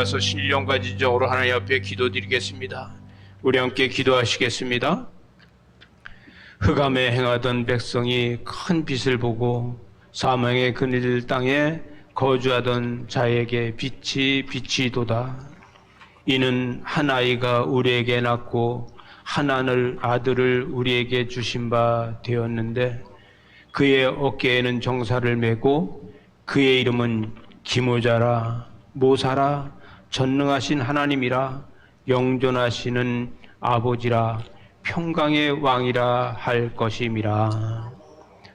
나아가서 신령과 진정으로 하나님 앞에 기도드리겠습니다. 우리 함께 기도하시겠습니다. 흑암에 행하던 백성이 큰 빛을 보고 사망의 그늘 땅에 거주하던 자에게 빛이 비치도다. 이는 한 아이가 우리에게 낳고 한 아들을 우리에게 주신 바 되었는데 그의 어깨에는 정사를 메고 그의 이름은 기모자라 모사라 전능하신 하나님이라 영존하시는 아버지라 평강의 왕이라 할 것임이라.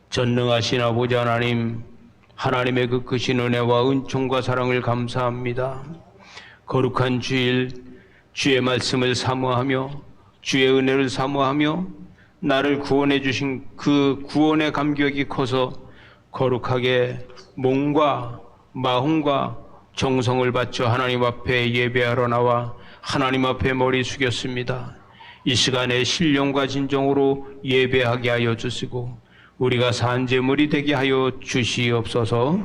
전능하신 아버지 하나님, 하나님의 그 크신 은혜와 은총과 사랑을 감사합니다. 거룩한 주일 주의 말씀을 사모하며 주의 은혜를 사모하며 나를 구원해 주신 그 구원의 감격이 커서 거룩하게 몸과 마음과 정성을 바쳐 하나님 앞에 예배하러 나와 하나님 앞에 머리 숙였습니다. 이 시간에 신령과 진정으로 예배하게 하여 주시고 우리가 산제물이 되게 하여 주시옵소서.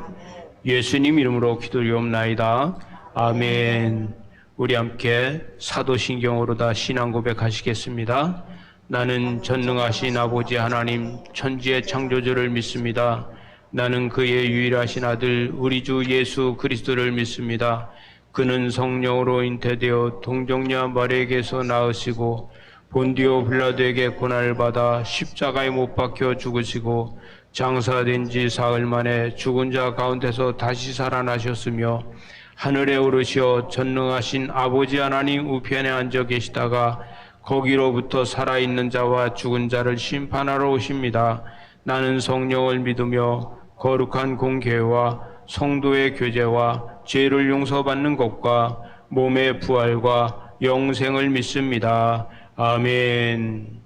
예수님 이름으로 기도리옵나이다. 아멘. 우리 함께 사도신경으로 다 신앙 고백하시겠습니다. 나는 전능하신 아버지 하나님 천지의 창조주를 믿습니다. 나는 그의 유일하신 아들 우리 주 예수 그리스도를 믿습니다. 그는 성령으로 잉태되어 동정녀 마리아에게서 나으시고 본디오 빌라도에게 고난을 받아 십자가에 못 박혀 죽으시고 장사된 지 사흘 만에 죽은 자 가운데서 다시 살아나셨으며 하늘에 오르시어 전능하신 아버지 하나님 우편에 앉아 계시다가 거기로부터 살아있는 자와 죽은 자를 심판하러 오십니다. 나는 성령을 믿으며 거룩한 공교회와 성도의 교제와 죄를 용서받는 것과 몸의 부활과 영생을 믿습니다. 아멘.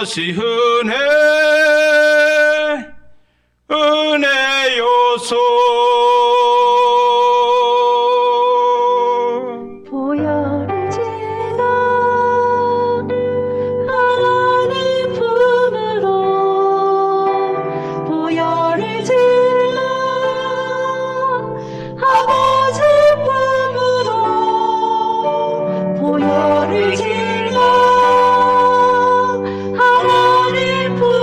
그것이 은혜요소. 보혈을 지나 하나님 품으로 보혈을 질러 아버지 품으로 보혈을 질러 하나님 품으로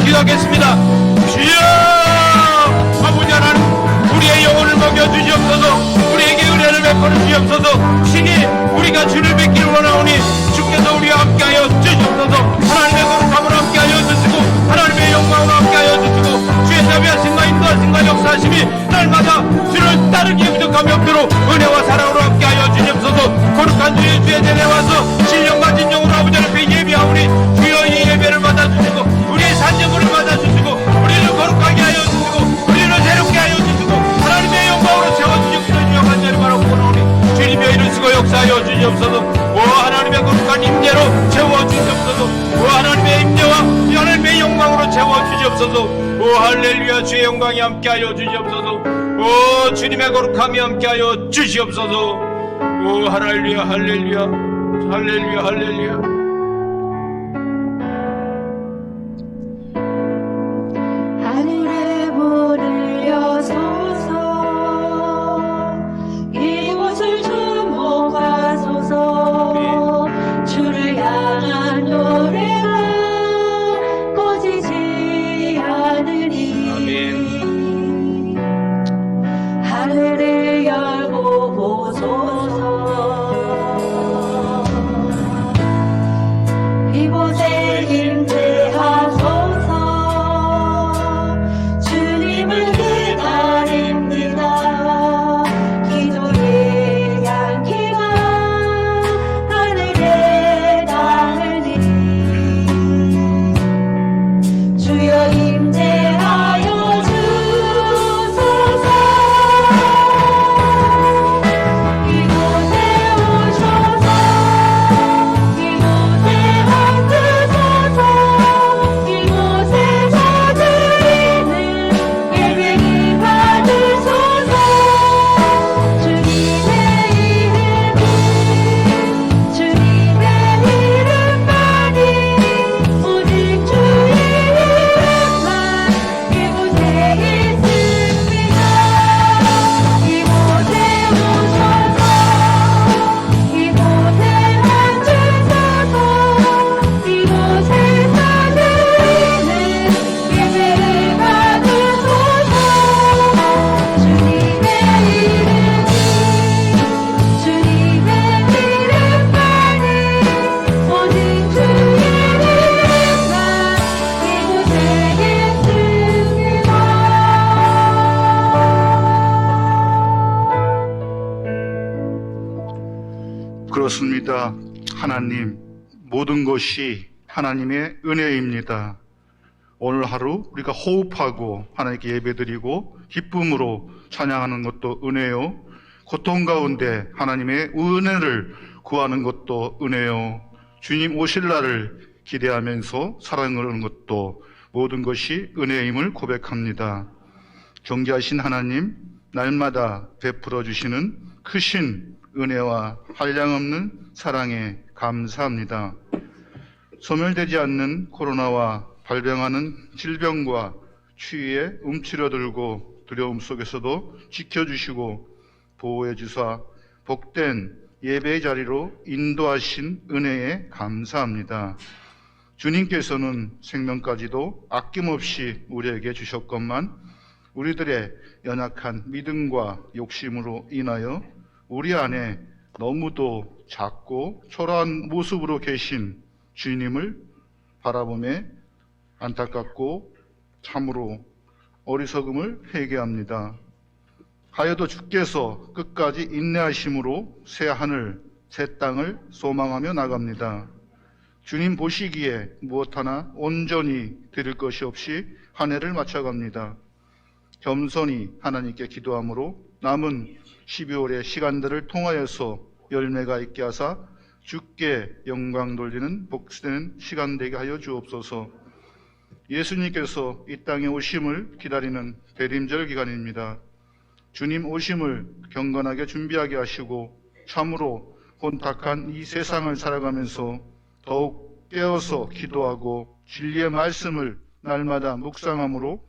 기도하겠습니다. 주여 아버지 하나님 우리의 영혼을 먹여주시옵소서. 우리에게 은혜를 베풀어 주시옵소서. 신이 우리가 주를 뵙기를 원하오니 주께서 우리와 함께하여 주시옵소서. 하나님의 거룩함으로 함께하여 주시고 하나님의 영광으로 함께하여 주시고 주의 자비하심과 인도하심과 역사하심이 날마다 주를 따르기에 부족함이 없도록 은혜와 사랑으로 함께하여 주시옵소서. 거룩한 주의 제대에 와서 신령과 진정으로 아버지 앞에 예배하오니 주여 이 예배를 받아주시고 우리의 산재물을 받아주시고 우리를 거룩하게 하여 주시고 우리를 새롭게 하여 주시고 하나님의 영광으로 채워주시옵소서. 주여 간절히 바라고 보나오니 주님여 이루시고 역사하여 주시옵소서. 오 하나님의 거룩한 임재로 채워주시옵소서. 오 하나님의 임재와 하나님의 영광으로 채워주시옵소서. 오 할렐루야 주의 영광이 함께하여 주시옵소서. 오 주님의 거룩함이 함께하여 주시옵소서. 오 할렐루야 할렐루야 할렐루야 할렐루야. 하늘에 문을 여소서 이곳을 주목하소서. 주를 향한 노래가 꺼지지 않으니 하늘을 열고 보소서. 이곳에 임재하소서. 주님을 기다립니다. 기도의 향기가 하늘에 닿으니 주여 임재하여 주소서. 이곳에 오셔서 이곳에 앉으소서. 이곳에서 드리는 예배를 받으소서. 주님의 이름만이 오직 주의 이름만 이곳에 있습니다. 이곳에 오셔서 이곳에 앉으소서. 이곳에서 드리는 예배를 받으소서. 주님의 이름만이 오직 주의 이름만 이곳에 있습니다. 그렇습니다. 하나님, 모든 것이 하나님의 은혜입니다. 오늘 하루 우리가 호흡하고 하나님께 예배드리고 기쁨으로 찬양하는 것도 은혜요. 고통 가운데 하나님의 은혜를 구하는 것도 은혜요. 주님 오실 날을 기대하면서 사랑하는 것도 모든 것이 은혜임을 고백합니다. 경제하신 하나님, 날마다 베풀어 주시는 크신 은혜와 한량없는 사랑에 감사합니다. 소멸되지 않는 코로나와 발병하는 질병과 추위에 움츠러들고 두려움 속에서도 지켜주시고 보호해 주사 복된 예배의 자리로 인도하신 은혜에 감사합니다. 주님께서는 생명까지도 아낌없이 우리에게 주셨건만 우리들의 연약한 믿음과 욕심으로 인하여 우리 안에 너무도 작고 초라한 모습으로 계신 주님을 바라보며 안타깝고 참으로 어리석음을 회개합니다. 하여도 주께서 끝까지 인내하심으로 새 하늘, 새 땅을 소망하며 나갑니다. 주님 보시기에 무엇 하나 온전히 드릴 것이 없이 한 해를 마쳐갑니다. 겸손히 하나님께 기도함으로 남은 12월의 시간들을 통하여서 열매가 있게 하사 주께 영광 돌리는 복되는 시간 되게 하여 주옵소서. 예수님께서 이 땅에 오심을 기다리는 대림절 기간입니다. 주님 오심을 경건하게 준비하게 하시고 참으로 혼탁한 이 세상을 살아가면서 더욱 깨어서 기도하고 진리의 말씀을 날마다 묵상함으로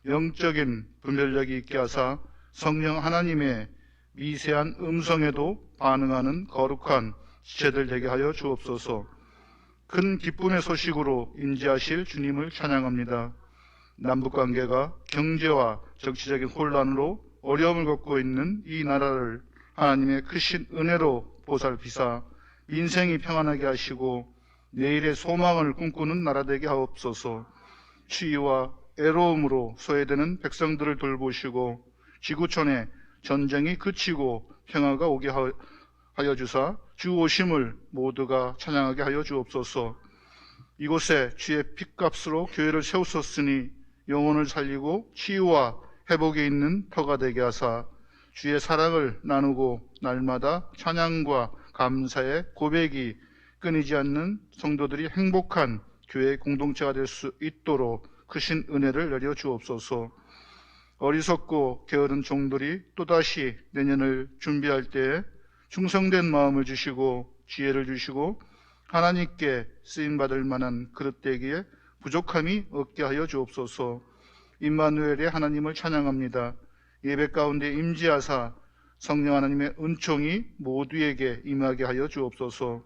영적인 분별력이 있게 하사 성령 하나님의 미세한 음성에도 반응하는 거룩한 지체들 되게 하여 주옵소서. 큰 기쁨의 소식으로 임재하실 주님을 찬양합니다. 남북관계가 경제와 정치적인 혼란으로 어려움을 겪고 있는 이 나라를 하나님의 크신 은혜로 보살피사 인생이 평안하게 하시고 내일의 소망을 꿈꾸는 나라 되게 하옵소서. 추위와 애로움으로 소외되는 백성들을 돌보시고 지구촌에 전쟁이 그치고 평화가 오게 하여 주사 주 오심을 모두가 찬양하게 하여 주옵소서. 이곳에 주의 핏값으로 교회를 세우셨으니 영혼을 살리고 치유와 회복에 있는 터가 되게 하사 주의 사랑을 나누고 날마다 찬양과 감사의 고백이 끊이지 않는 성도들이 행복한 교회 공동체가 될 수 있도록 크신 은혜를 내려 주옵소서. 어리석고 게으른 종들이 또다시 내년을 준비할 때에 충성된 마음을 주시고 지혜를 주시고 하나님께 쓰임받을 만한 그릇 되기에 부족함이 없게 하여 주옵소서. 임마누엘의 하나님을 찬양합니다. 예배 가운데 임재하사 성령 하나님의 은총이 모두에게 임하게 하여 주옵소서.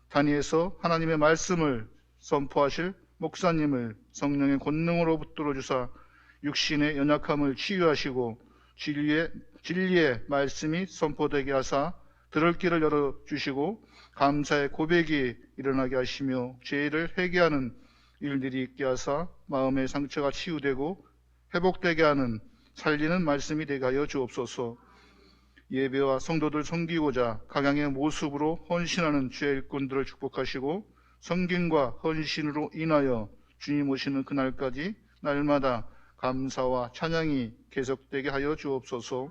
단위에서 하나님의 말씀을 선포하실 목사님을 성령의 권능으로 붙들어 주사 육신의 연약함을 치유하시고 진리의 말씀이 선포되게 하사 들을 길을 열어주시고 감사의 고백이 일어나게 하시며 죄를 회개하는 일들이 있게 하사 마음의 상처가 치유되고 회복되게 하는 살리는 말씀이 되게 하여 주옵소서. 예배와 성도들 섬기고자 각양의 모습으로 헌신하는 주의 일꾼들을 축복하시고 성김과 헌신으로 인하여 주님 오시는 그날까지 날마다 감사와 찬양이 계속되게 하여 주옵소서.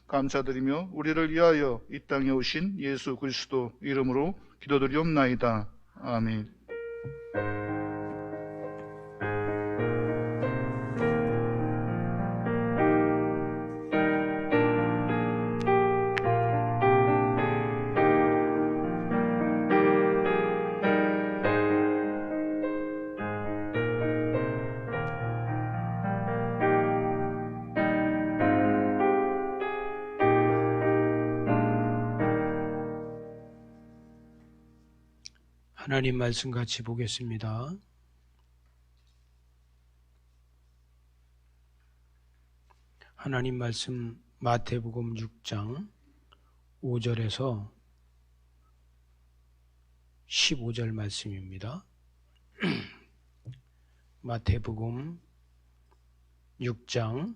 감사드리며 우리를 위하여 이 땅에 오신 예수 그리스도 이름으로 기도드리옵나이다. 아멘. 하나님 말씀 같이 보겠습니다. 하나님 말씀 마태복음 6장 5절에서 15절 말씀입니다. 마태복음 6장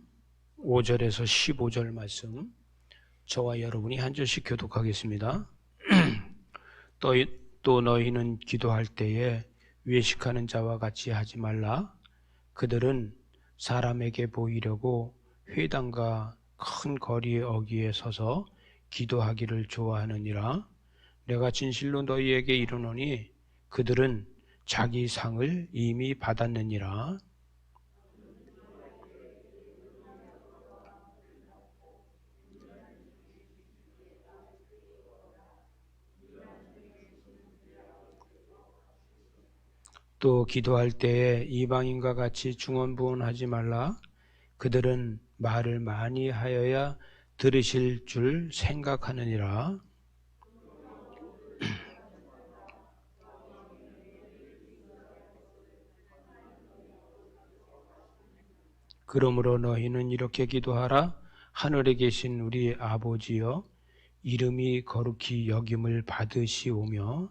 5절에서 15절 말씀 저와 여러분이 한 절씩 교독하겠습니다. 또 너희는 기도할 때에 외식하는 자와 같이 하지 말라. 그들은 사람에게 보이려고 회당과 큰 거리의 어귀에 서서 기도하기를 좋아하느니라. 내가 진실로 너희에게 이르노니 그들은 자기 상을 이미 받았느니라. 또 기도할 때에 이방인과 같이 중언부언하지 말라. 그들은 말을 많이 하여야 들으실 줄 생각하느니라. 그러므로 너희는 이렇게 기도하라. 하늘에 계신 우리 아버지여, 이름이 거룩히 여김을 받으시오며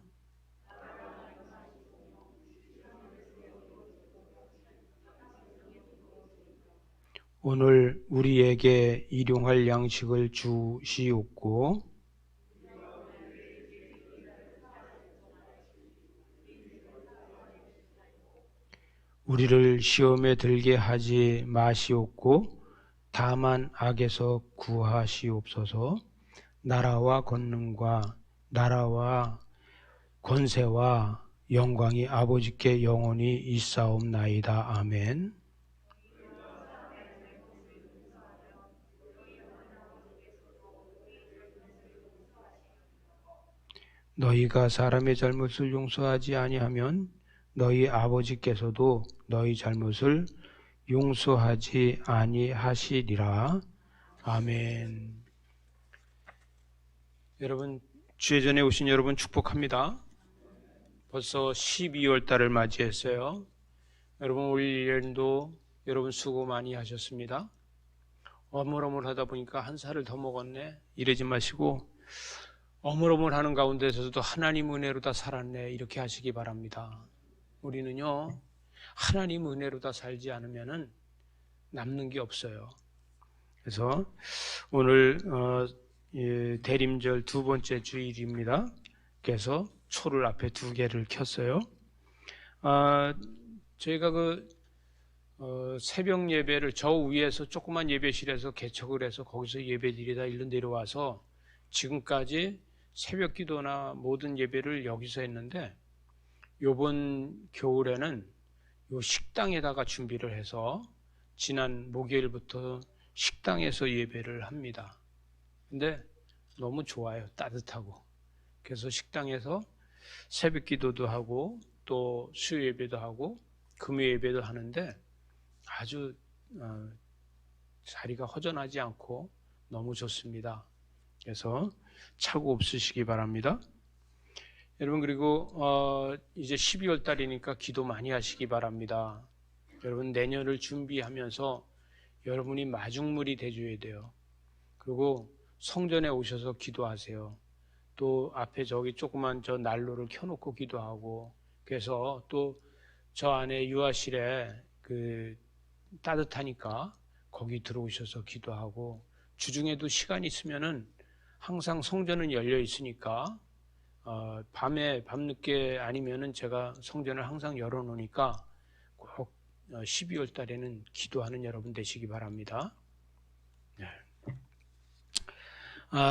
오늘 우리에게 일용할 양식을 주시옵고 우리를 시험에 들게 하지 마시옵고 다만 악에서 구하시옵소서. 나라와 권세와 영광이 아버지께 영원히 있사옵나이다. 아멘. 너희가 사람의 잘못을 용서하지 아니하면 너희 아버지께서도 너희 잘못을 용서하지 아니하시리라. 아멘. 여러분, 주의 전에 오신 여러분 축복합니다. 벌써 12월 달을 맞이했어요. 여러분, 올 1년도 여러분 수고 많이 하셨습니다. 어물어물 하다 보니까 한 살을 더 먹었네 이러지 마시고 어물어물 하는 가운데서도 하나님 은혜로 다 살았네 이렇게 하시기 바랍니다. 우리는요 하나님 은혜로 다 살지 않으면은 남는 게 없어요. 그래서 오늘 대림절 두 번째 주일입니다. 그래서 초를 앞에 2개를 켰어요. 저희가 새벽 예배를 저 위에서 조그만 예배실에서 개척을 해서 거기서 예배드리다 일로 내려와서 지금까지 새벽 기도나 모든 예배를 여기서 했는데 요번 겨울에는 요 식당에다가 준비를 해서 지난 목요일부터 식당에서 예배를 합니다. 근데 너무 좋아요. 따뜻하고. 그래서 식당에서 새벽 기도도 하고 또 수요 예배도 하고 금요 예배도 하는데 아주 자리가 허전하지 않고 너무 좋습니다. 그래서 차고 없으시기 바랍니다. 여러분 그리고 이제 12월 달이니까 기도 많이 하시기 바랍니다. 여러분 내년을 준비하면서 여러분이 마중물이 돼줘야 돼요. 그리고 성전에 오셔서 기도하세요. 또 앞에 저기 조그만 저 난로를 켜놓고 기도하고 그래서 또 저 안에 유아실에 따뜻하니까 거기 들어오셔서 기도하고 주중에도 시간이 있으면은 항상 성전은 열려 있으니까 밤늦게 아니면은 제가 성전을 항상 열어놓으니까 꼭 12월 달에는 기도하는 여러분 되시기 바랍니다. 네.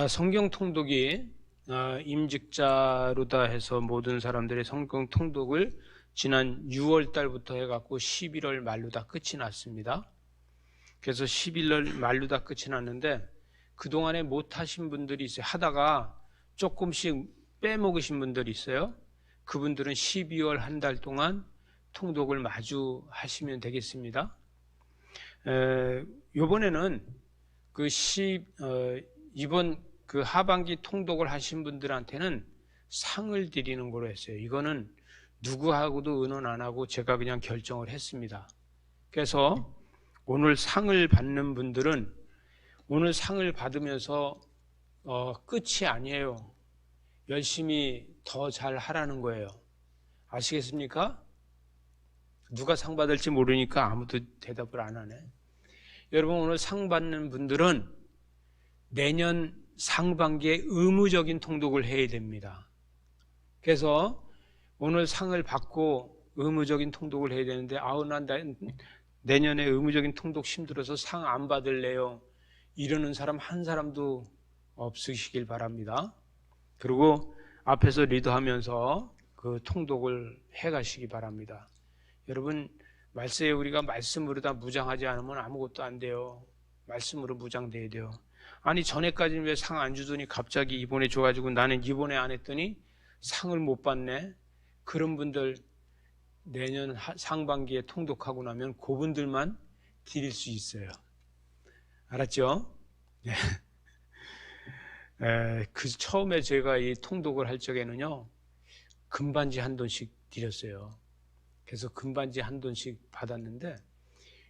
성경 통독이 임직자로다 해서 모든 사람들의 성경 통독을 지난 6월 달부터 해갖고 11월 말로 다 끝이 났습니다. 그래서 11월 말로 다 끝이 났는데 그동안에 못하신 분들이 있어요. 하다가 조금씩 빼먹으신 분들이 있어요. 그분들은 12월 한 달 동안 통독을 마주 하시면 되겠습니다. 요번에는 이번 하반기 통독을 하신 분들한테는 상을 드리는 걸로 했어요. 이거는 누구하고도 의논 안 하고 제가 그냥 결정을 했습니다. 그래서 오늘 상을 받는 분들은 오늘 상을 받으면서 끝이 아니에요. 열심히 더 잘 하라는 거예요. 아시겠습니까? 누가 상 받을지 모르니까 아무도 대답을 안 하네. 여러분 오늘 상 받는 분들은 내년 상반기에 의무적인 통독을 해야 됩니다. 그래서 오늘 상을 받고 의무적인 통독을 해야 되는데 난 내년에 의무적인 통독 힘들어서 상 안 받을래요. 이러는 사람 한 사람도 없으시길 바랍니다. 그리고 앞에서 리더하면서 그 통독을 해가시기 바랍니다. 여러분 말세에 우리가 말씀으로 다 무장하지 않으면 아무것도 안 돼요. 말씀으로 무장돼야 돼요. 아니 전에까지는 왜 상 안 주더니 갑자기 이번에 줘가지고 나는 이번에 안 했더니 상을 못 받네. 그런 분들 내년 상반기에 통독하고 나면 그분들만 드릴 수 있어요. 알았죠? 네. 처음에 제가 이 통독을 할 적에는요 금반지 한 돈씩 드렸어요. 그래서 금반지 한 돈씩 받았는데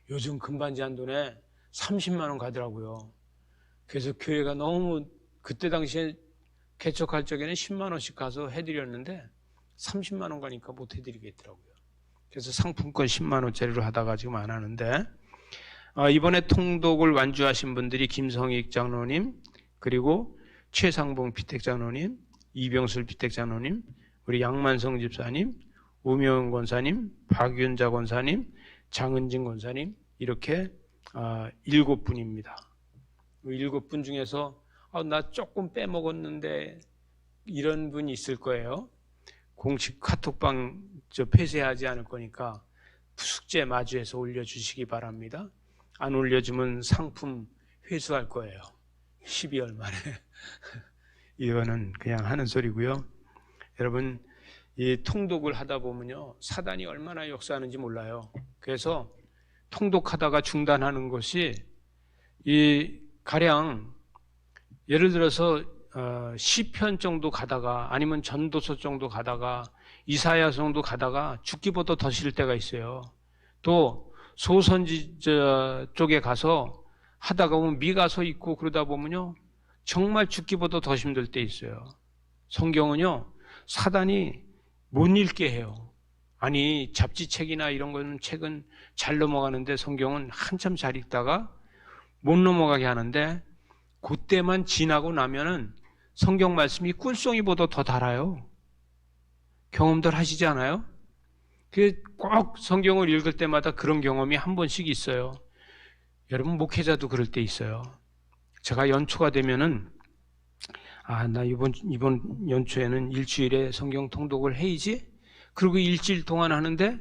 요즘 금반지 한 돈에 30만 원 가더라고요. 그래서 교회가 너무 그때 당시에 개척할 적에는 10만 원씩 가서 해드렸는데 30만 원 가니까 못 해드리겠더라고요. 그래서 상품권 10만 원짜리로 하다가 지금 안 하는데 이번에 통독을 완주하신 분들이 김성익 장로님 그리고 최상봉 피택장로님, 이병술 피택장로님, 우리 양만성 집사님, 우명은 권사님, 박윤자 권사님, 장은진 권사님 이렇게 7분입니다. 7분 중에서 나 조금 빼먹었는데 이런 분이 있을 거예요. 공식 카톡방 폐쇄하지 않을 거니까 숙제 마주해서 올려주시기 바랍니다. 안 올려주면 상품 회수할 거예요. 12월 말에. 이거는 그냥 하는 소리고요. 여러분 이 통독을 하다 보면요 사단이 얼마나 역사하는지 몰라요. 그래서 통독하다가 중단하는 것이 이 가령 예를 들어서 시편 정도 가다가 아니면 전도서 정도 가다가 이사야 정도 가다가 죽기보다 더 싫을 때가 있어요. 또 소선지 쪽에 가서 하다가 보면 미가 서 있고 그러다 보면요 정말 죽기보다 더 힘들 때 있어요. 성경은요 사단이 못 읽게 해요. 아니 잡지책이나 이런 거는 책은 잘 넘어가는데 성경은 한참 잘 읽다가 못 넘어가게 하는데 그때만 지나고 나면은 성경 말씀이 꿀송이보다 더 달아요. 경험들 하시지 않아요? 꼭 성경을 읽을 때마다 그런 경험이 한 번씩 있어요. 여러분 목회자도 그럴 때 있어요. 제가 연초가 되면은 나 이번 연초에는 일주일에 성경 통독을 해야지. 그리고 일주일 동안 하는데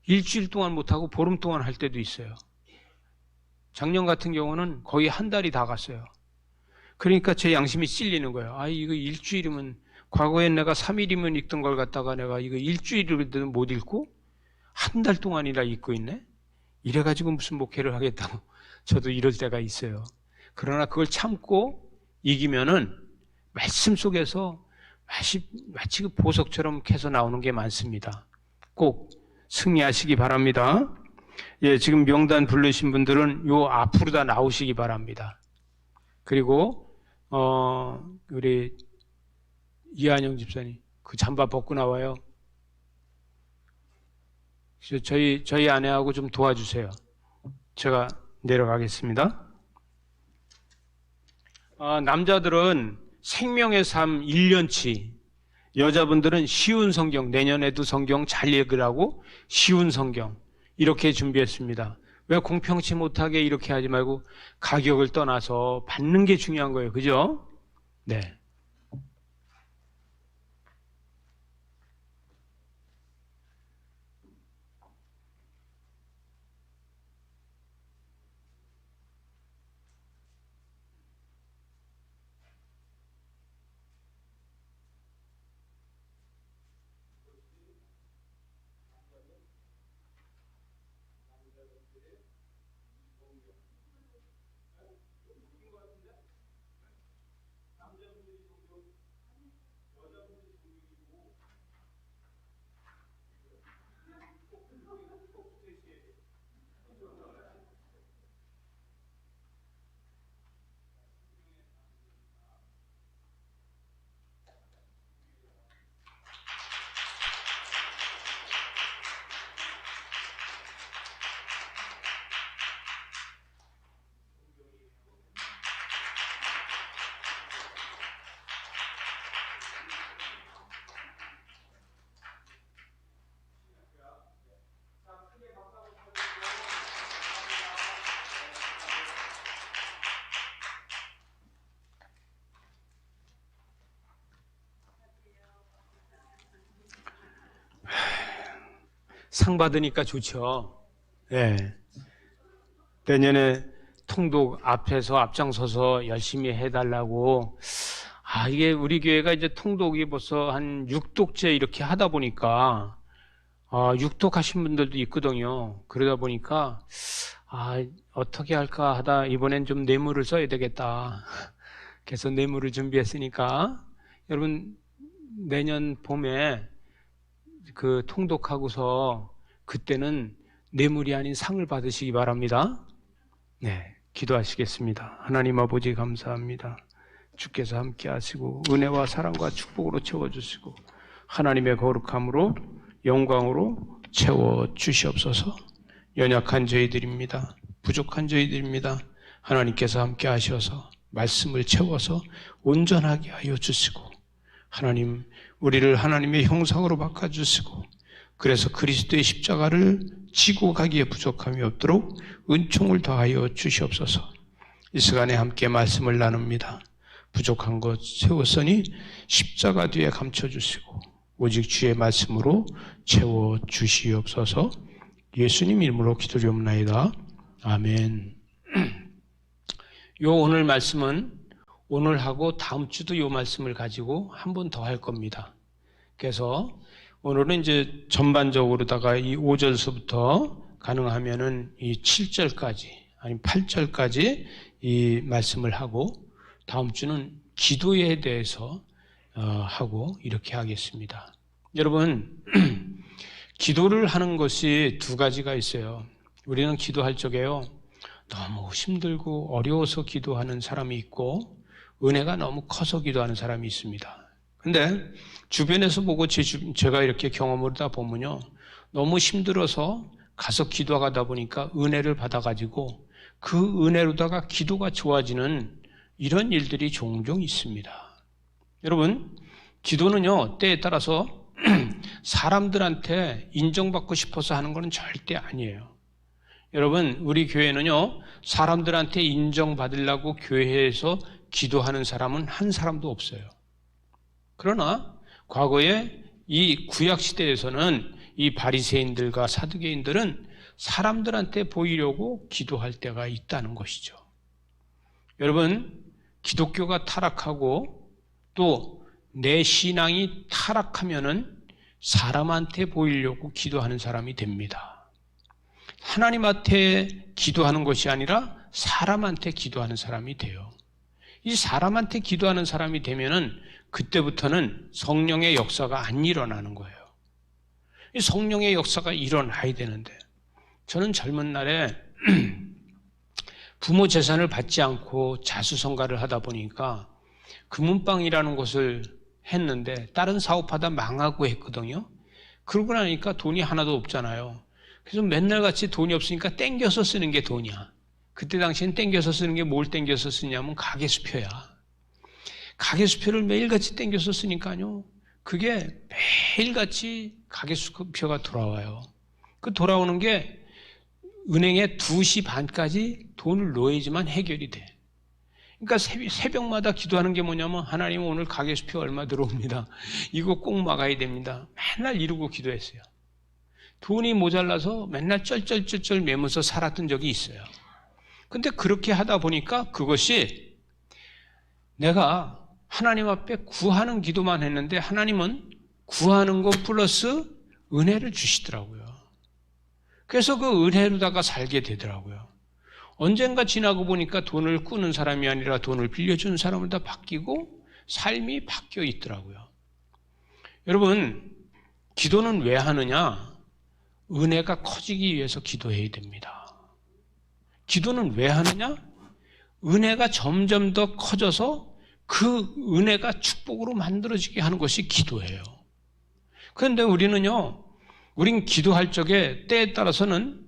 일주일 동안 못하고 보름 동안 할 때도 있어요. 작년 같은 경우는 거의 한 달이 다 갔어요. 그러니까 제 양심이 찔리는 거예요. 이거 일주일이면 과거엔 내가 3일이면 읽던 걸 갖다가 내가 이거 일주일이든 못 읽고 한 달 동안이나 읽고 있네. 이래가지고 무슨 목회를 하겠다고 저도 이럴 때가 있어요. 그러나 그걸 참고 이기면은 말씀 속에서 마치 그 보석처럼 캐서 나오는 게 많습니다. 꼭 승리하시기 바랍니다. 예, 지금 명단 부르신 분들은 요 앞으로 다 나오시기 바랍니다. 그리고 우리 이한영 집사님 그 잠바 벗고 나와요. 저희 아내하고 좀 도와주세요. 제가 내려가겠습니다. 남자들은 생명의 삶 1년치, 여자분들은 쉬운 성경, 내년에도 성경 잘 읽으라고 쉬운 성경 이렇게 준비했습니다. 왜 공평치 못하게 이렇게 하지 말고 가격을 떠나서 받는 게 중요한 거예요. 그죠? 네. 상 받으니까 좋죠. 네. 내년에 통독 앞에서 앞장서서 열심히 해달라고. 이게 우리 교회가 이제 통독이 벌써 한 6독째 이렇게 하다 보니까, 6독 하신 분들도 있거든요. 그러다 보니까, 어떻게 할까 하다 이번엔 좀 뇌물을 써야 되겠다. 그래서 뇌물을 준비했으니까, 여러분, 내년 봄에 그 통독하고서 그때는 뇌물이 아닌 상을 받으시기 바랍니다. 네, 기도하시겠습니다. 하나님 아버지 감사합니다. 주께서 함께 하시고 은혜와 사랑과 축복으로 채워주시고 하나님의 거룩함으로 영광으로 채워주시옵소서. 연약한 저희들입니다. 부족한 저희들입니다. 하나님께서 함께 하셔서 말씀을 채워서 온전하게 하여 주시고 하나님 우리를 하나님의 형상으로 바꿔주시고 그래서 그리스도의 십자가를 지고 가기에 부족함이 없도록 은총을 더하여 주시옵소서. 이 시간에 함께 말씀을 나눕니다. 부족한 것 세웠으니 십자가 뒤에 감춰주시고 오직 주의 말씀으로 채워주시옵소서. 예수님 이름으로 기도드리옵나이다. 아멘. 요 오늘 말씀은 오늘 하고 다음 주도 요 말씀을 가지고 한 번 더 할 겁니다. 그래서 오늘은 이제 전반적으로다가 이 5절서부터 가능하면은 이 7절까지 아니면 8절까지 이 말씀을 하고 다음 주는 기도에 대해서 하고 이렇게 하겠습니다. 여러분 기도를 하는 것이 두 가지가 있어요. 우리는 기도할 적에요, 너무 힘들고 어려워서 기도하는 사람이 있고 은혜가 너무 커서 기도하는 사람이 있습니다. 근데 주변에서 보고 제가 이렇게 경험을 하다 보면요, 너무 힘들어서 가서 기도하다 보니까 은혜를 받아가지고 그 은혜로다가 기도가 좋아지는 이런 일들이 종종 있습니다. 여러분, 기도는요, 때에 따라서 사람들한테 인정받고 싶어서 하는 것은 절대 아니에요. 여러분, 우리 교회는요, 사람들한테 인정받으려고 교회에서 기도하는 사람은 한 사람도 없어요. 그러나 과거에 이 구약 시대에서는 이 바리새인들과 사두개인들은 사람들한테 보이려고 기도할 때가 있다는 것이죠. 여러분, 기독교가 타락하고 또 내 신앙이 타락하면은 사람한테 보이려고 기도하는 사람이 됩니다. 하나님한테 기도하는 것이 아니라 사람한테 기도하는 사람이 돼요. 이 사람한테 기도하는 사람이 되면은 그때부터는 성령의 역사가 안 일어나는 거예요. 이 성령의 역사가 일어나야 되는데, 저는 젊은 날에 부모 재산을 받지 않고 자수성가를 하다 보니까 금은방이라는 곳을 했는데 다른 사업하다 망하고 했거든요. 그러고 나니까 돈이 하나도 없잖아요. 그래서 맨날 같이 돈이 없으니까 땡겨서 쓰는 게 돈이야. 그때 당시엔 땡겨서 쓰는 게 뭘 땡겨서 쓰냐면 가계수표야. 가계수표를 매일같이 땡겨서 쓰니까요, 그게 매일같이 가계수표가 돌아와요. 그 돌아오는 게 은행에 2시 반까지 돈을 넣어야지만 해결이 돼. 그러니까 새벽마다 기도하는 게 뭐냐면, 하나님 오늘 가계수표 얼마 들어옵니다. 이거 꼭 막아야 됩니다. 맨날 이러고 기도했어요. 돈이 모자라서 맨날 쩔쩔쩔쩔 매면서 살았던 적이 있어요. 근데 그렇게 하다 보니까 그것이 내가 하나님 앞에 구하는 기도만 했는데 하나님은 구하는 것 플러스 은혜를 주시더라고요. 그래서 그 은혜로다가 살게 되더라고요. 언젠가 지나고 보니까 돈을 꾸는 사람이 아니라 돈을 빌려주는 사람으로 다 바뀌고 삶이 바뀌어 있더라고요. 여러분, 기도는 왜 하느냐? 은혜가 커지기 위해서 기도해야 됩니다. 기도는 왜 하느냐? 은혜가 점점 더 커져서 그 은혜가 축복으로 만들어지게 하는 것이 기도예요. 그런데 우린 기도할 적에 때에 따라서는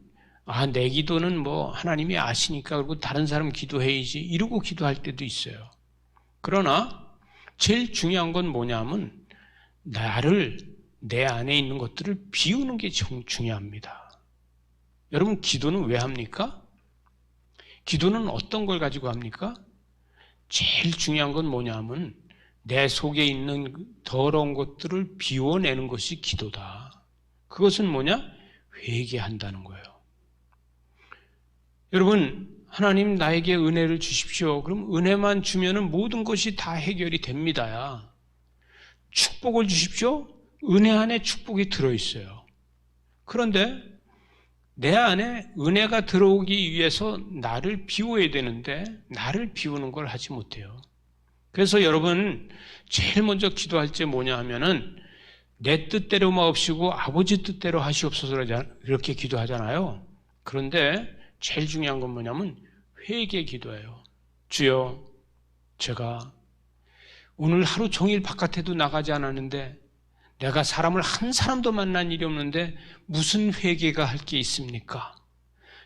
내 기도는 뭐 하나님이 아시니까 그리고 다른 사람 기도해야지 이러고 기도할 때도 있어요. 그러나 제일 중요한 건 뭐냐면 내 안에 있는 것들을 비우는 게 중요합니다. 여러분, 기도는 왜 합니까? 기도는 어떤 걸 가지고 합니까? 제일 중요한 건 뭐냐면 내 속에 있는 더러운 것들을 비워내는 것이 기도다. 그것은 뭐냐? 회개한다는 거예요. 여러분, 하나님 나에게 은혜를 주십시오. 그럼 은혜만 주면은 모든 것이 다 해결이 됩니다. 축복을 주십시오. 은혜 안에 축복이 들어있어요. 그런데 내 안에 은혜가 들어오기 위해서 나를 비워야 되는데 나를 비우는 걸 하지 못해요. 그래서 여러분, 제일 먼저 기도할 때 뭐냐 하면은 내 뜻대로 마옵시고 아버지 뜻대로 하시옵소서 이렇게 기도하잖아요. 그런데 제일 중요한 건 뭐냐면 회개 기도예요. 주여, 제가 오늘 하루 종일 바깥에도 나가지 않았는데 내가 사람을 한 사람도 만난 일이 없는데 무슨 회개가 할 게 있습니까?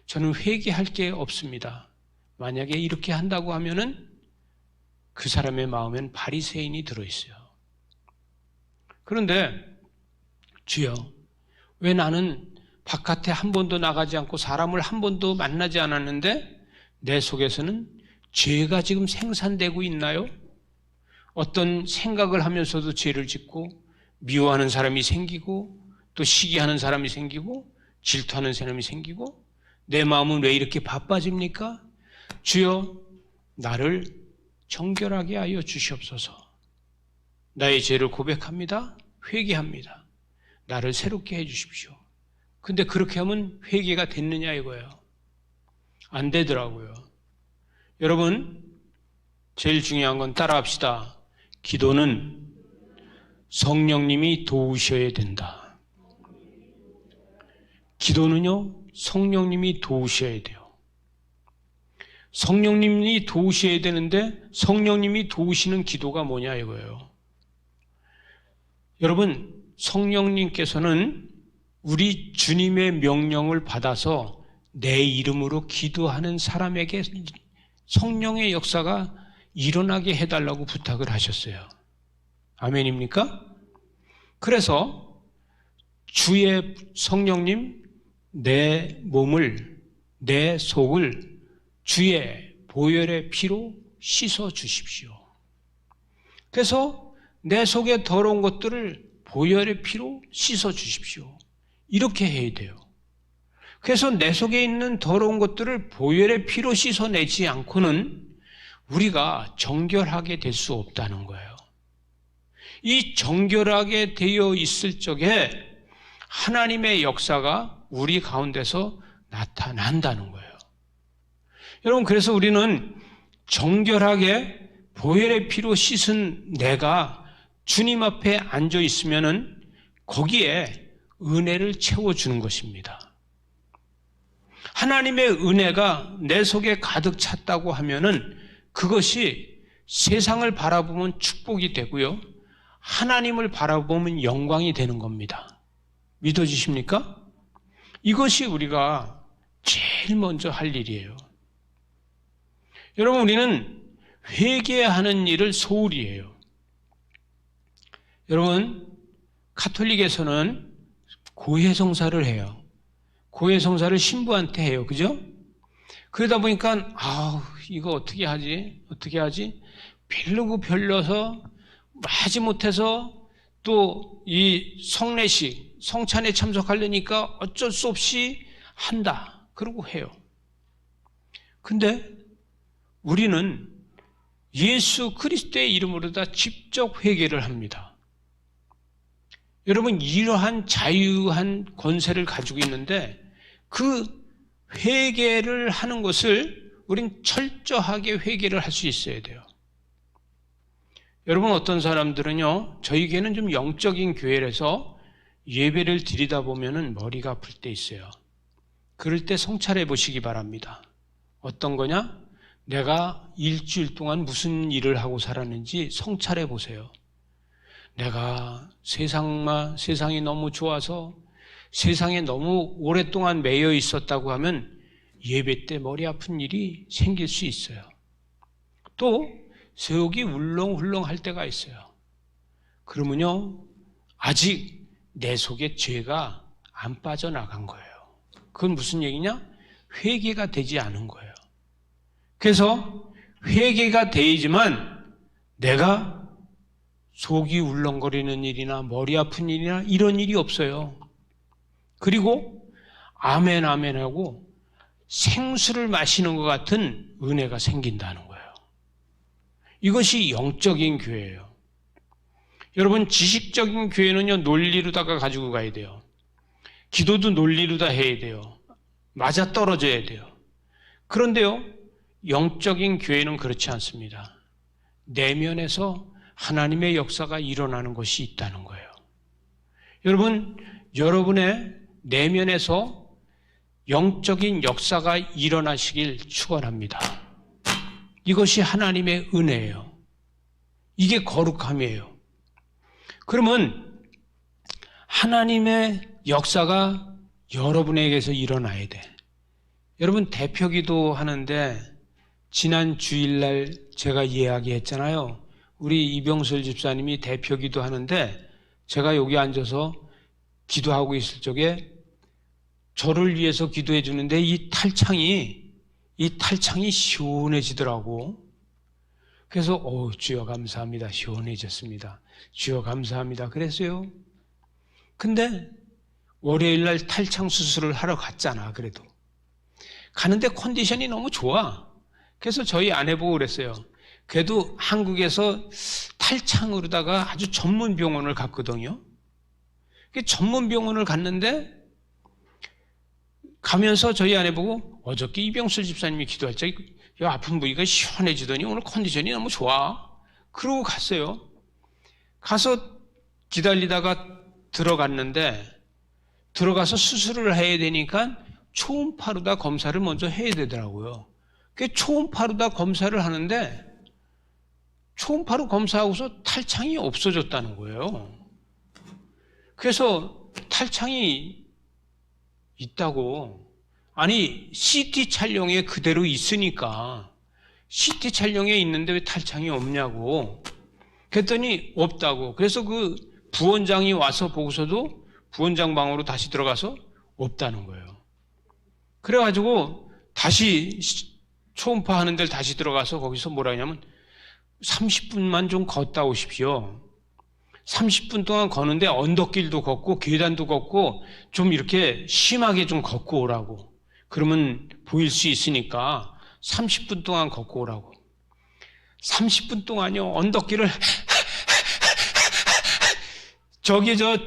저는 회개할 게 없습니다. 만약에 이렇게 한다고 하면은 그 사람의 마음엔 바리새인이 들어있어요. 그런데 주여, 왜 나는 바깥에 한 번도 나가지 않고 사람을 한 번도 만나지 않았는데 내 속에서는 죄가 지금 생산되고 있나요? 어떤 생각을 하면서도 죄를 짓고 미워하는 사람이 생기고 또 시기하는 사람이 생기고 질투하는 사람이 생기고 내 마음은 왜 이렇게 바빠집니까? 주여, 나를 정결하게 하여 주시옵소서. 나의 죄를 고백합니다. 회개합니다. 나를 새롭게 해 주십시오. 근데 그렇게 하면 회개가 됐느냐 이거예요. 안 되더라고요. 여러분, 제일 중요한 건 따라합시다. 기도는 성령님이 도우셔야 된다. 기도는요, 성령님이 도우셔야 돼요. 성령님이 도우셔야 되는데 성령님이 도우시는 기도가 뭐냐 이거예요. 여러분, 성령님께서는 우리 주님의 명령을 받아서 내 이름으로 기도하는 사람에게 성령의 역사가 일어나게 해달라고 부탁을 하셨어요. 아멘입니까? 그래서 주의 성령님, 내 몸을, 내 속을 주의 보혈의 피로 씻어 주십시오. 그래서 내 속에 더러운 것들을 보혈의 피로 씻어 주십시오. 이렇게 해야 돼요. 그래서 내 속에 있는 더러운 것들을 보혈의 피로 씻어내지 않고는 우리가 정결하게 될 수 없다는 거예요. 이 정결하게 되어 있을 적에 하나님의 역사가 우리 가운데서 나타난다는 거예요. 여러분, 그래서 우리는 정결하게 보혈의 피로 씻은 내가 주님 앞에 앉아 있으면은 거기에 은혜를 채워주는 것입니다. 하나님의 은혜가 내 속에 가득 찼다고 하면은 그것이 세상을 바라보면 축복이 되고요. 하나님을 바라보면 영광이 되는 겁니다. 믿어지십니까? 이것이 우리가 제일 먼저 할 일이에요. 여러분, 우리는 회개하는 일을 소홀히 해요. 여러분, 가톨릭에서는 고해성사를 해요. 고해성사를 신부한테 해요. 그죠? 그러다 보니까 이거 어떻게 하지? 별로고 별려서 하지 못해서 또 이 성례식, 성찬에 참석하려니까 어쩔 수 없이 한다. 그러고 해요. 근데 우리는 예수 그리스도의 이름으로 다 직접 회개를 합니다. 여러분, 이러한 자유한 권세를 가지고 있는데 그 회개를 하는 것을 우린 철저하게 회개를 할 수 있어야 돼요. 여러분, 어떤 사람들은요, 저희 교회는 좀 영적인 교회라서 예배를 드리다 보면은 머리가 아플 때 있어요. 그럴 때 성찰해 보시기 바랍니다. 어떤 거냐? 내가 일주일 동안 무슨 일을 하고 살았는지 성찰해 보세요. 내가 세상이 너무 좋아서 세상에 너무 오랫동안 매여 있었다고 하면 예배 때 머리 아픈 일이 생길 수 있어요. 또 속이 울렁울렁 할 때가 있어요. 그러면요, 아직 내 속에 죄가 안 빠져나간 거예요. 그건 무슨 얘기냐? 회개가 되지 않은 거예요. 그래서 회개가 되지만 내가 속이 울렁거리는 일이나 머리 아픈 일이나 이런 일이 없어요. 그리고 아멘 아멘 하고 생수를 마시는 것 같은 은혜가 생긴다는 거예요. 이것이 영적인 교회예요. 여러분, 지식적인 교회는요, 논리로다가 가지고 가야 돼요. 기도도 논리로 다 해야 돼요. 맞아 떨어져야 돼요. 그런데요, 영적인 교회는 그렇지 않습니다. 내면에서 하나님의 역사가 일어나는 것이 있다는 거예요. 여러분, 여러분의 내면에서 영적인 역사가 일어나시길 축원합니다. 이것이 하나님의 은혜예요. 이게 거룩함이에요. 그러면 하나님의 역사가 여러분에게서 일어나야 돼. 여러분, 대표기도 하는데 지난 주일날 제가 이야기했잖아요. 우리 이병설 집사님이 대표기도 하는데 제가 여기 앉아서 기도하고 있을 적에 저를 위해서 기도해 주는데 이 탈창이 시원해지더라고. 그래서 주여 감사합니다. 시원해졌습니다. 주여 감사합니다. 그랬어요. 근데 월요일날 탈창 수술을 하러 갔잖아. 그래도 가는데 컨디션이 너무 좋아. 그래서 저희 아내 보고 그랬어요. 그래도 한국에서 탈창으로다가 아주 전문 병원을 갔거든요. 전문 병원을 갔는데 가면서 저희 아내 보고 어저께 이병술 집사님이 기도할 때 아픈 부위가 시원해지더니 오늘 컨디션이 너무 좋아. 그러고 갔어요. 가서 기다리다가 들어갔는데 들어가서 수술을 해야 되니까 초음파로다 검사를 먼저 해야 되더라고요. 그 초음파로다 검사를 하는데 초음파로 검사하고서 탈창이 없어졌다는 거예요. 그래서 탈창이 있다고, 아니 CT 촬영에 그대로 있으니까 CT 촬영에 있는데 왜 탈창이 없냐고 그랬더니 없다고. 그래서 그 부원장이 와서 보고서도 부원장 방으로 다시 들어가서 없다는 거예요. 그래가지고 다시 초음파 하는 데를 다시 들어가서 거기서 뭐라 하냐면 30분만 좀 걷다 오십시오. 30분 동안 걷는데 언덕길도 걷고 계단도 걷고 좀 이렇게 심하게 좀 걷고 오라고. 그러면 보일 수 있으니까 30분 동안 걷고 오라고. 30분 동안요, 언덕길을 저기 저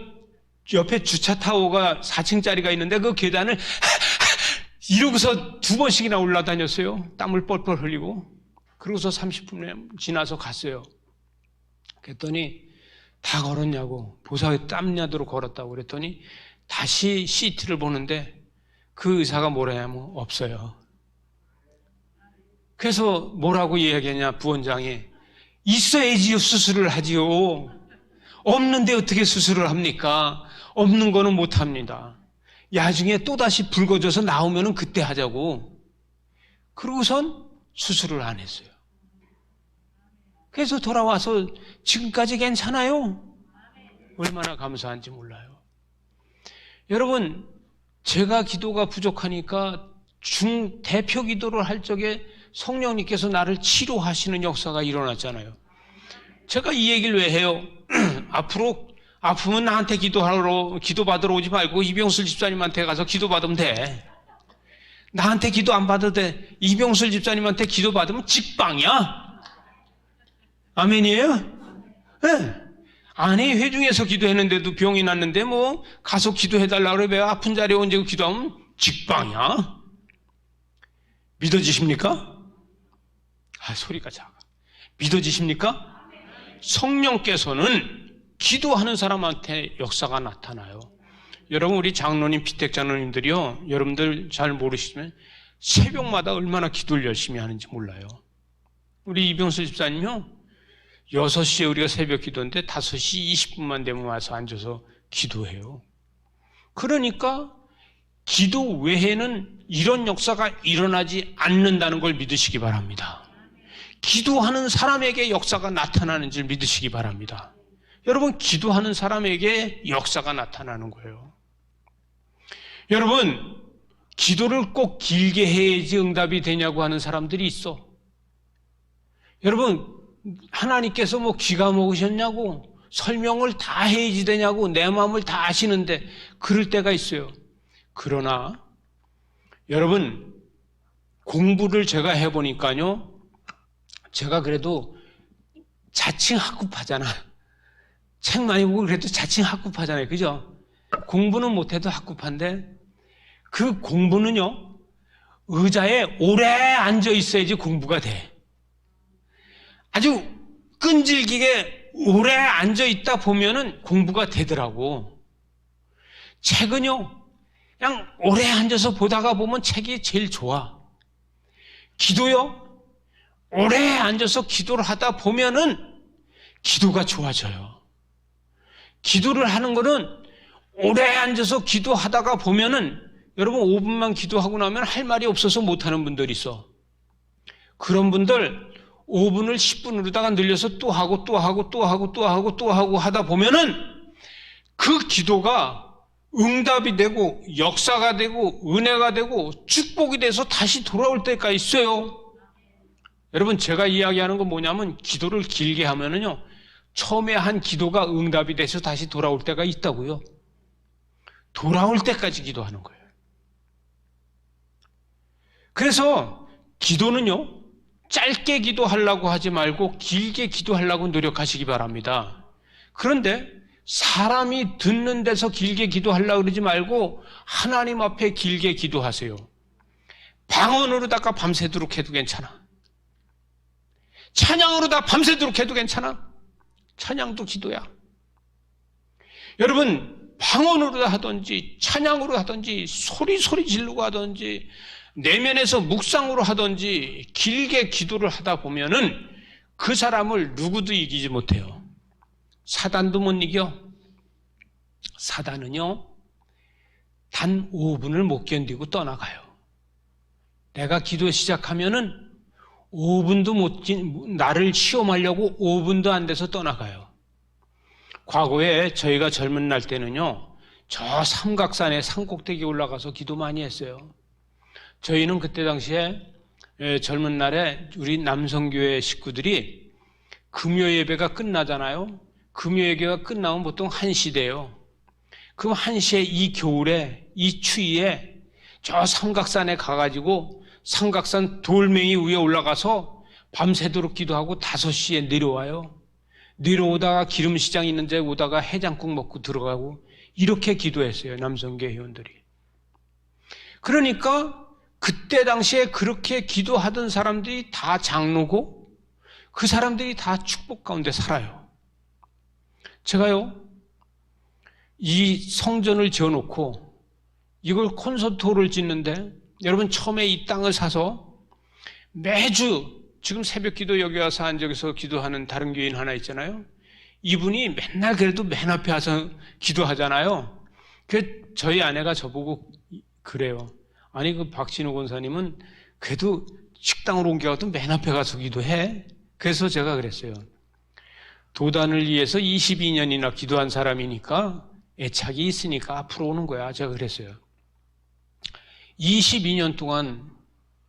옆에 주차 타워가 4층짜리가 있는데 그 계단을 이러고서 2번씩이나 올라다녔어요. 땀을 뻘뻘 흘리고. 그러고서 30분 지나서 갔어요. 그랬더니 다 걸었냐고. 보살이 땀나도록 걸었다고 그랬더니 다시 CT를 보는데 그 의사가 뭐라냐면 없어요. 그래서 뭐라고 이야기하냐, 부원장이. 있어야지 수술을 하지요. 없는데 어떻게 수술을 합니까? 없는 거는 못 합니다. 나중에 또다시 붉어져서 나오면 그때 하자고. 그러고선 수술을 안 했어요. 그래서 돌아와서 지금까지 괜찮아요. 얼마나 감사한지 몰라요. 여러분, 제가 기도가 부족하니까 대표 기도를 할 적에 성령님께서 나를 치료하시는 역사가 일어났잖아요. 제가 이 얘기를 왜 해요? 앞으로 아프면 나한테 기도받으러 오지 말고 이병술 집사님한테 가서 기도받으면 돼. 나한테 기도 안 받아도 돼. 이병술 집사님한테 기도받으면 직방이야. 아멘이에요? 네. 아니, 회중에서 기도했는데도 병이 났는데 뭐 가서 기도해달라고 그래. 왜 아픈 자리에 얹고 기도하면 직방이야. 믿어지십니까? 아, 소리가 작아. 믿어지십니까? 성령께서는 기도하는 사람한테 역사가 나타나요. 여러분, 우리 장로님, 피택 장로님들이요, 여러분들 잘 모르시면 새벽마다 얼마나 기도를 열심히 하는지 몰라요. 우리 이병수 집사님요, 6시에 우리가 새벽 기도인데 5시 20분만 되면 와서 앉아서 기도해요. 그러니까 기도 외에는 이런 역사가 일어나지 않는다는 걸 믿으시기 바랍니다. 기도하는 사람에게 역사가 나타나는 줄 믿으시기 바랍니다. 여러분, 기도하는 사람에게 역사가 나타나는 거예요. 여러분, 기도를 꼭 길게 해야지 응답이 되냐고 하는 사람들이 있어. 여러분, 하나님께서 뭐 귀가 먹으셨냐고, 설명을 다 해야지 되냐고, 내 마음을 다 아시는데 그럴 때가 있어요. 그러나 여러분, 공부를 제가 해보니까요, 제가 그래도 자칭 학구파잖아. 책 많이 보고 그래도 자칭 학구파잖아요. 그죠? 공부는 못해도 학구파인데 그 공부는요, 의자에 오래 앉아 있어야지 공부가 돼. 아주 끈질기게 오래 앉아 있다 보면은 공부가 되더라고. 책은요, 그냥 오래 앉아서 보다가 보면 책이 제일 좋아. 기도요, 오래 앉아서 기도를 하다 보면은 기도가 좋아져요. 기도를 하는 거는 오래 앉아서 기도하다가 보면은, 여러분 5분만 기도하고 나면 할 말이 없어서 못하는 분들이 있어. 그런 분들 5분을 10분으로다가 늘려서 또 하고 또 하고 또 하고 또 하고 또 하고 하다 보면은 그 기도가 응답이 되고 역사가 되고 은혜가 되고 축복이 돼서 다시 돌아올 때가 있어요. 여러분, 제가 이야기하는 건 뭐냐면, 기도를 길게 하면은요, 처음에 한 기도가 응답이 돼서 다시 돌아올 때가 있다고요. 돌아올 때까지 기도하는 거예요. 그래서 기도는요, 짧게 기도하려고 하지 말고 길게 기도하려고 노력하시기 바랍니다. 그런데 사람이 듣는 데서 길게 기도하려고 그러지 말고 하나님 앞에 길게 기도하세요. 방언으로다가 밤새도록 해도 괜찮아. 찬양으로 다 밤새도록 해도 괜찮아. 찬양도 기도야. 여러분, 방언으로 하든지 찬양으로 하든지 소리 지르고 하든지 내면에서 묵상으로 하든지 길게 기도를 하다 보면은 그 사람을 누구도 이기지 못해요. 사단도 못 이겨. 사단은요, 단 5분을 못 견디고 떠나가요. 내가 기도 시작하면은 5분도 나를 시험하려고 5분도 안 돼서 떠나가요. 과거에 저희가 젊은 날 때는요, 저 삼각산에 산꼭대기 올라가서 기도 많이 했어요. 저희는 그때 당시에 젊은 날에 우리 남성교회 식구들이 금요 예배가 끝나잖아요. 금요 예배가 끝나면 보통 1시 돼요. 그럼 1시에 이 겨울에, 이 추위에 저 삼각산에 가가지고 삼각산 돌멩이 위에 올라가서 밤새도록 기도하고 5시에 내려와요. 내려오다가 기름시장 있는 데 오다가 해장국 먹고 들어가고 이렇게 기도했어요. 남성교회 회원들이. 그러니까 그때 당시에 그렇게 기도하던 사람들이 다 장로고 그 사람들이 다 축복 가운데 살아요. 제가요, 이 성전을 지어놓고 이걸 콘서트홀을 짓는데 여러분 처음에 이 땅을 사서 매주 지금 새벽기도 여기 와서 앉아서 기도하는 다른 교인 하나 있잖아요. 이분이 맨날 그래도 맨 앞에 와서 기도하잖아요. 그 저희 아내가 저보고 그래요. 아니 그 박진우 권사님은 그래도 식당으로 옮겨가도 맨 앞에 가서 기도해. 그래서 제가 그랬어요. 도단을 위해서 22년이나 기도한 사람이니까 애착이 있으니까 앞으로 오는 거야. 제가 그랬어요. 22년 동안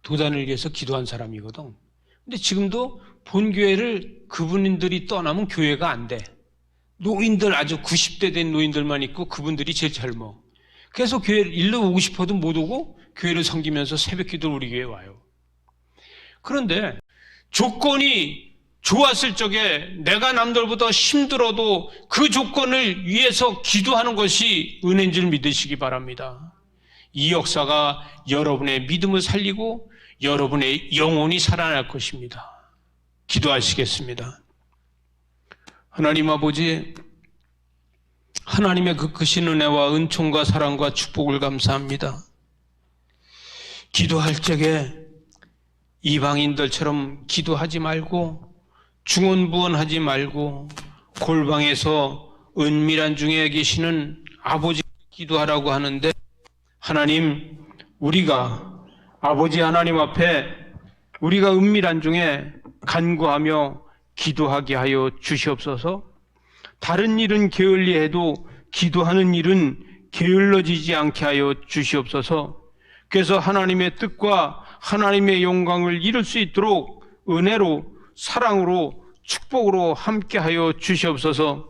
도단을 위해서 기도한 사람이거든. 근데 지금도 본교회를 그분들이 떠나면 교회가 안 돼. 노인들 아주 90대 된 노인들만 있고 그분들이 제일 젊어. 그래서 교회를 일로 오고 싶어도 못 오고 교회를 섬기면서 새벽 기도를 우리 교회에 와요. 그런데 조건이 좋았을 적에 내가 남들보다 힘들어도 그 조건을 위해서 기도하는 것이 은혜인 줄 믿으시기 바랍니다. 이 역사가 여러분의 믿음을 살리고 여러분의 영혼이 살아날 것입니다. 기도하시겠습니다. 하나님 아버지, 하나님의 그 크신 은혜와 은총과 사랑과 축복을 감사합니다. 기도할 적에 이방인들처럼 기도하지 말고 중언부언하지 말고 골방에서 은밀한 중에 계시는 아버지 기도하라고 하는데 하나님, 우리가 아버지 하나님 앞에 우리가 은밀한 중에 간구하며 기도하게 하여 주시옵소서. 다른 일은 게을리해도 기도하는 일은 게을러지지 않게 하여 주시옵소서. 그래서 하나님의 뜻과 하나님의 영광을 이룰 수 있도록 은혜로 사랑으로 축복으로 함께하여 주시옵소서.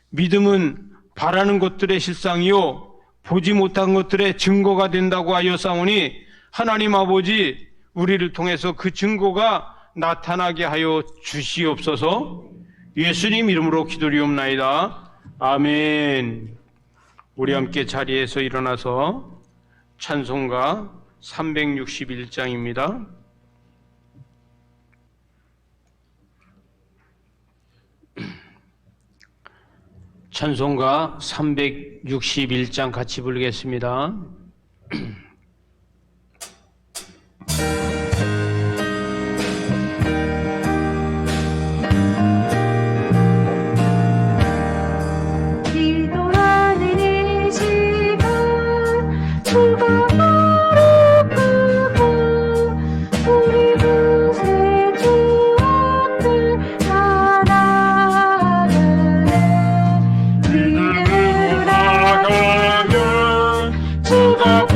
믿음은 바라는 것들의 실상이요 보지 못한 것들의 증거가 된다고 하였사오니 하나님 아버지, 우리를 통해서 그 증거가 나타나게 하여 주시옵소서. 예수님 이름으로 기도리옵나이다. 아멘. 우리 함께 자리에서 일어나서 찬송가 361장입니다. 찬송가 361장 같이 부르겠습니다. 기도하는 이 시간 주가 나를 끄고 우리 구세 주옵들 나아가네. 믿음으로 나가면 주가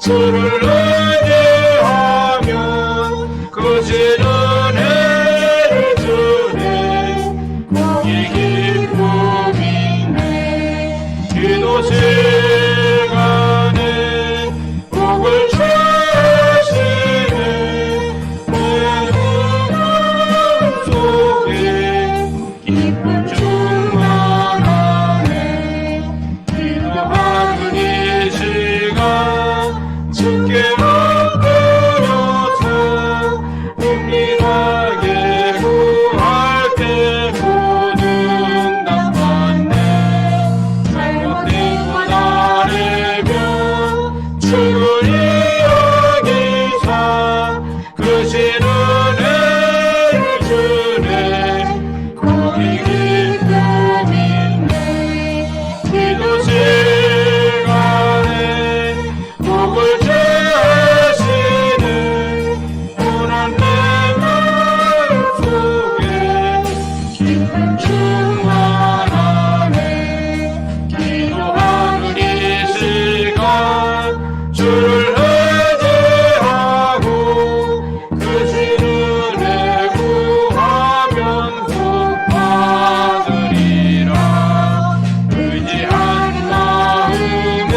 주를 의지하면 거센 은혜를 주네 그게 기쁨이네 기도 시간에 복을 주시네 내 마음 속에 기쁨 충만하네 기도하는 이 시간 주께 엎드려서 은밀하게 구할 때 모든 답받네 잘못된 것 아래면 주를 이야기사 크신 은혜를 주네 거기 기쁨이네 기도 시간에 복을 주시네 고난 내 마음 속에 기쁨 충만하네 기도하는 이 시간 주를 의지하고 크신 은혜 구하면 복 받으리라 의지한 마음에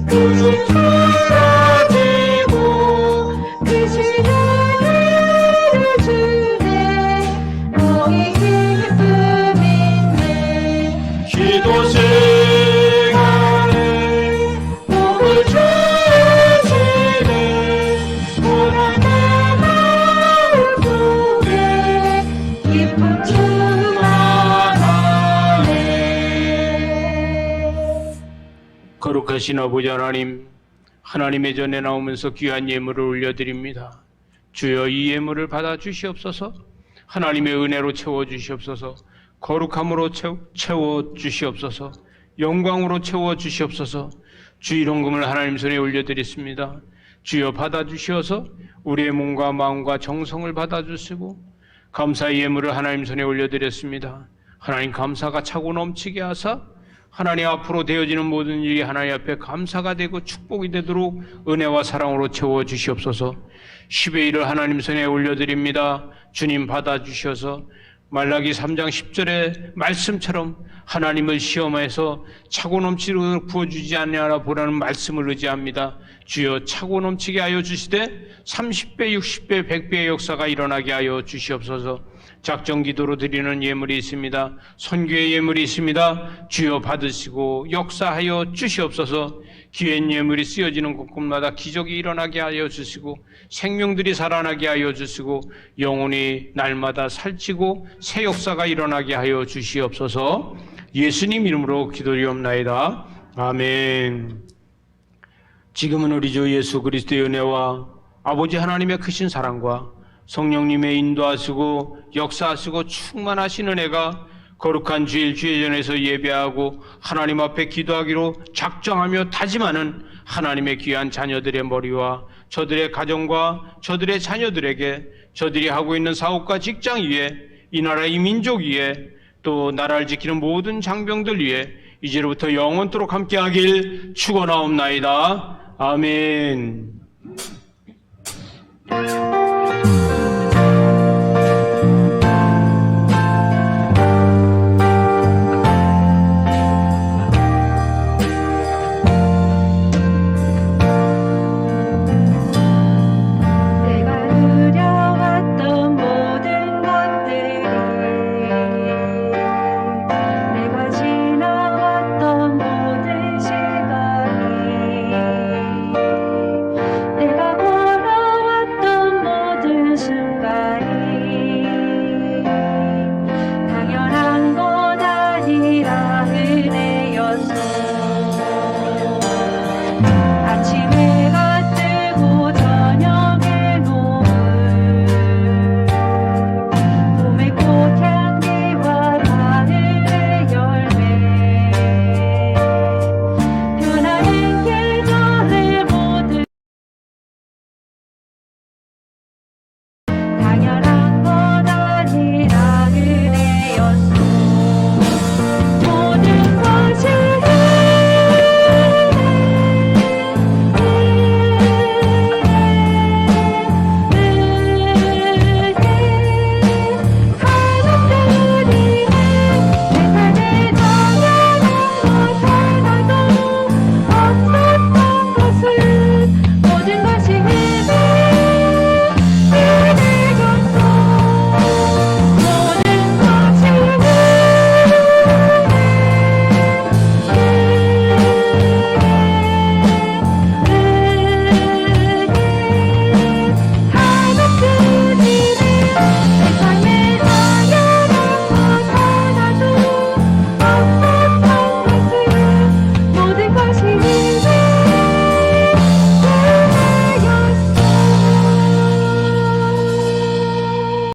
무슨 틀어지고 크신 은혜를 주네 거기 기쁨이네 기도 시간에 복을 주시네 고난 내 마음 속에 기쁨 충만하네 거룩하신 아버지 하나님, 하나님의 전에 나오면서 귀한 예물을 올려드립니다. 주여 이 예물을 받아 주시옵소서. 하나님의 은혜로 채워 주시옵소서. 거룩함으로 채워 주시옵소서. 영광으로 채워 주시옵소서. 주 이론금을 하나님 손에 올려드렸습니다. 주여 받아 주시어서 우리의 몸과 마음과 정성을 받아 주시고 감사의 예물을 하나님 손에 올려드렸습니다. 하나님 감사가 차고 넘치게 하사 하나님 앞으로 되어지는 모든 일이 하나님 앞에 감사가 되고 축복이 되도록 은혜와 사랑으로 채워 주시옵소서. 10의 1을 하나님 손에 올려드립니다. 주님 받아주셔서 말라기 3장 10절의 말씀처럼 하나님을 시험해서 차고 넘치도록 부어주지 않냐라 보라는 말씀을 의지합니다. 주여 차고 넘치게 하여 주시되 30배, 60배, 100배의 역사가 일어나게 하여 주시옵소서. 작정 기도로 드리는 예물이 있습니다. 선교의 예물이 있습니다. 주여 받으시고 역사하여 주시옵소서. 기회인 예물이 쓰여지는 곳곳마다 기적이 일어나게 하여 주시고 생명들이 살아나게 하여 주시고 영혼이 날마다 살찌고 새 역사가 일어나게 하여 주시옵소서. 예수님 이름으로 기도리옵나이다. 아멘. 지금은 우리 주 예수 그리스도의 은혜와 아버지 하나님의 크신 사랑과 성령님의 인도하시고 역사하시고 충만하신 은혜가 거룩한 주일 주회전에서 예배하고 하나님 앞에 기도하기로 작정하며 다짐하는 하나님의 귀한 자녀들의 머리와 저들의 가정과 저들의 자녀들에게 저들이 하고 있는 사업과 직장 위에 이 나라 이 민족 위에 또 나라를 지키는 모든 장병들 위에 이제로부터 영원토록 함께하길 축원하옵나이다. 아멘.